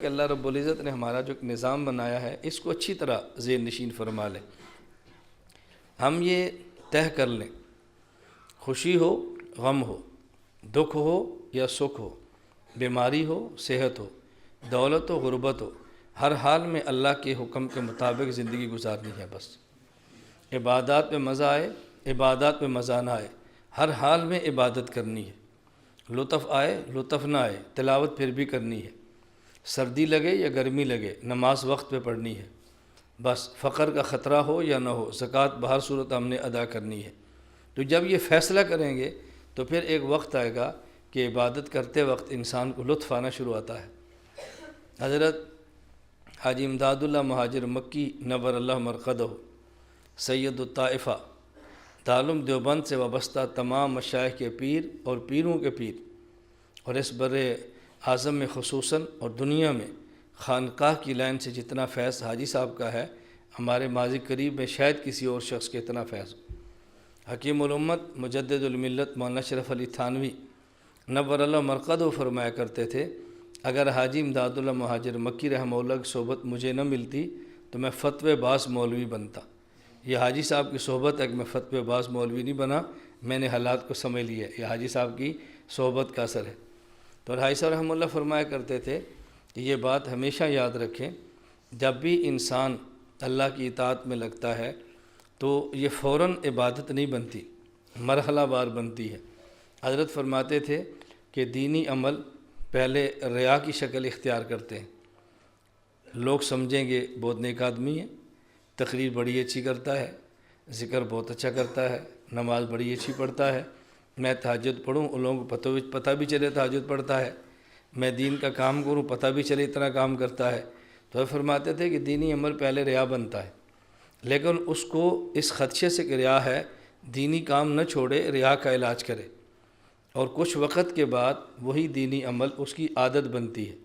کہ اللہ رب العزت نے ہمارا جو نظام بنایا ہے اس کو اچھی طرح ذہن نشین فرما لیں۔ ہم یہ طے کر لیں، خوشی ہو غم ہو، دکھ ہو یا سکھ ہو، بیماری ہو صحت ہو، دولت ہو غربت ہو، ہر حال میں اللہ کے حکم کے مطابق زندگی گزارنی ہے۔ بس عبادات میں مزہ آئے، عبادات میں مزہ نہ آئے، ہر حال میں عبادت کرنی ہے۔ لطف آئے لطف نہ آئے، تلاوت پھر بھی کرنی ہے۔ سردی لگے یا گرمی لگے، نماز وقت پہ پڑھنی ہے۔ بس فقر کا خطرہ ہو یا نہ ہو، زکوٰۃ بہر صورت ہم نے ادا کرنی ہے۔ تو جب یہ فیصلہ کریں گے تو پھر ایک وقت آئے گا کہ عبادت کرتے وقت انسان کو لطف آنا شروع ہوتا ہے۔ حضرت حاجی امداد اللہ مہاجر مکی نور اللہ مرقدہ، سید الطائفہ، دارالعلوم دیوبند سے وابستہ تمام مشائخ کے پیر اور پیروں کے پیر، اور اس بر اعظم میں خصوصاً اور دنیا میں خانقاہ کی لائن سے جتنا فیض حاجی صاحب کا ہے، ہمارے ماضی قریب میں شاید کسی اور شخص کے اتنا فیض ہو۔ حکیم الامت مجدد الملت مولانا اشرف علی تھانوی نور اللہ مرقدہ فرمایا کرتے تھے، اگر حاجی امداد اللہ مہاجر مکی رحمہ اللہ کی صحبت مجھے نہ ملتی تو میں فتوی باز مولوی بنتا۔ یہ حاجی صاحب کی صحبت ہے کہ میں فتوی باز مولوی نہیں بنا، میں نے حالات کو سمجھ لیا، یہ حاجی صاحب کی صحبت کا اثر ہے۔ تو حاجی صاحب رحمہ اللہ فرمایا کرتے تھے کہ یہ بات ہمیشہ یاد رکھیں، جب بھی انسان اللہ کی اطاعت میں لگتا ہے تو یہ فوراً عبادت نہیں بنتی، مرحلہ وار بنتی ہے۔ حضرت فرماتے تھے کہ دینی عمل پہلے ریا کی شکل اختیار کرتے ہیں، لوگ سمجھیں گے بہت نیک آدمی ہے، تقریر بڑی اچھی کرتا ہے، ذکر بہت اچھا کرتا ہے، نماز بڑی اچھی پڑھتا ہے، میں تہجد پڑھوں ان لوگوں کو پتہ بھی چلے تہجد پڑھتا ہے، میں دین کا کام کروں پتہ بھی چلے اتنا کام کرتا ہے۔ تو فرماتے تھے کہ دینی عمل پہلے ریا بنتا ہے، لیکن اس کو اس خدشے سے کہ ریا ہے، دینی کام نہ چھوڑے، ریا کا علاج کرے، اور کچھ وقت کے بعد وہی دینی عمل اس کی عادت بنتی ہے۔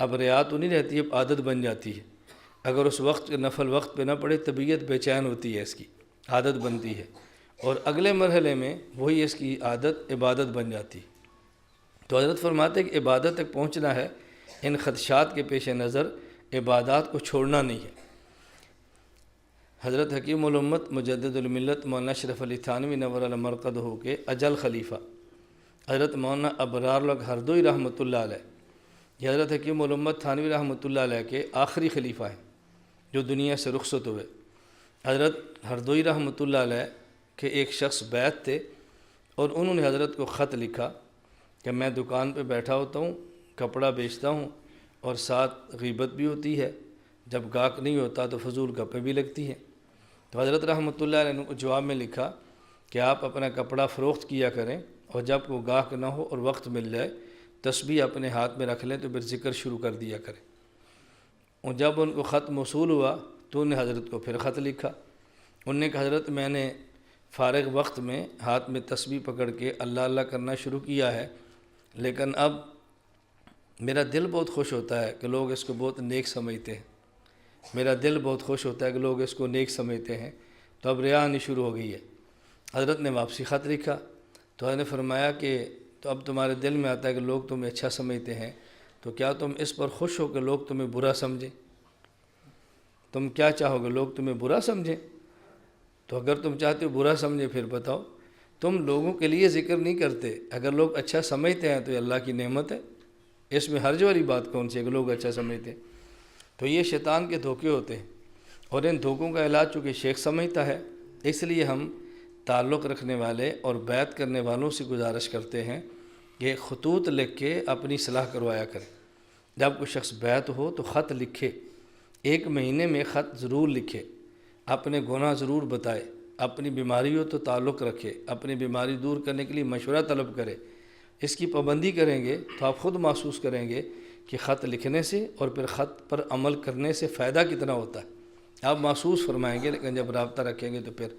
اب ریا تو نہیں رہتی، اب عادت بن جاتی ہے۔ اگر اس وقت نفل وقت پہ نہ پڑے طبیعت بے چین ہوتی ہے، اس کی عادت بنتی ہے، اور اگلے مرحلے میں وہی اس کی عادت عبادت بن جاتی ہے۔ تو حضرت فرماتے ہیں کہ عبادت تک پہنچنا ہے، ان خدشات کے پیش نظر عبادات کو چھوڑنا نہیں ہے۔ حضرت حکیم الامت مجدد الملت مولانا اشرف علی تھانوی نور اللہ مرقدہ کے اجل خلیفہ حضرت مولانا ابرار الحق ہردوئی رحمۃ اللہ علیہ، یہ حضرت حکیم الامت تھانوی رحمۃ اللہ علیہ کے آخری خلیفہ ہیں جو دنیا سے رخصت ہوئے۔ حضرت ہردوئی رحمۃ اللہ علیہ کے ایک شخص بیعت تھے، اور انہوں نے حضرت کو خط لکھا کہ میں دکان پہ بیٹھا ہوتا ہوں، کپڑا بیچتا ہوں، اور ساتھ غیبت بھی ہوتی ہے، جب گاہک نہیں ہوتا تو فضول گپیں بھی لگتی ہیں۔ تو حضرت رحمۃ اللہ علیہ نے کو جواب میں لکھا کہ آپ اپنا کپڑا فروخت کیا کریں، اور جب وہ گاہک نہ ہو اور وقت مل جائے تسبیح اپنے ہاتھ میں رکھ لیں تو پھر ذکر شروع کر دیا کریں۔ اور جب ان کو خط موصول ہوا تو انہوں نے حضرت کو پھر خط لکھا، انہوں نے کہا حضرت میں نے فارغ وقت میں ہاتھ میں تسبیح پکڑ کے اللہ اللہ کرنا شروع کیا ہے، لیکن اب میرا دل بہت خوش ہوتا ہے کہ لوگ اس کو بہت نیک سمجھتے ہیں، میرا دل بہت خوش ہوتا ہے کہ لوگ اس کو نیک سمجھتے ہیں، تو اب ریا آنی شروع ہو گئی ہے۔ حضرت نے واپسی خط لکھا تو حضرت نے فرمایا کہ تو اب تمہارے دل میں آتا ہے کہ لوگ تمہیں اچھا سمجھتے ہیں، تو کیا تم اس پر خوش ہو کہ لوگ تمہیں برا سمجھیں؟ تم کیا چاہو گے، لوگ تمہیں برا سمجھیں؟ تو اگر تم چاہتے ہو برا سمجھے پھر بتاؤ، تم لوگوں کے لیے ذکر نہیں کرتے، اگر لوگ اچھا سمجھتے ہیں تو یہ اللہ کی نعمت ہے، اس میں حرج والی بات کون سی ہے کہ لوگ اچھا سمجھتے ہیں؟ تو یہ شیطان کے دھوکے ہوتے ہیں، اور ان دھوکوں کا علاج چونکہ شیخ سمجھتا ہے، اس لیے ہم تعلق رکھنے والے اور بیعت کرنے والوں سے گزارش کرتے ہیں کہ خطوط لکھ کے اپنی صلاح کروایا کریں۔ جب کوئی شخص بیعت ہو تو خط لکھے، 1 مہینے میں خط ضرور لکھے، اپنے گناہ ضرور بتائے، اپنی بیماری ہو تو تعلق رکھے، اپنی بیماری دور کرنے کے لیے مشورہ طلب کرے۔ اس کی پابندی کریں گے تو آپ خود محسوس کریں گے کہ خط لکھنے سے اور پھر خط پر عمل کرنے سے فائدہ کتنا ہوتا ہے، آپ محسوس فرمائیں گے، لیکن جب رابطہ رکھیں گے تو پھر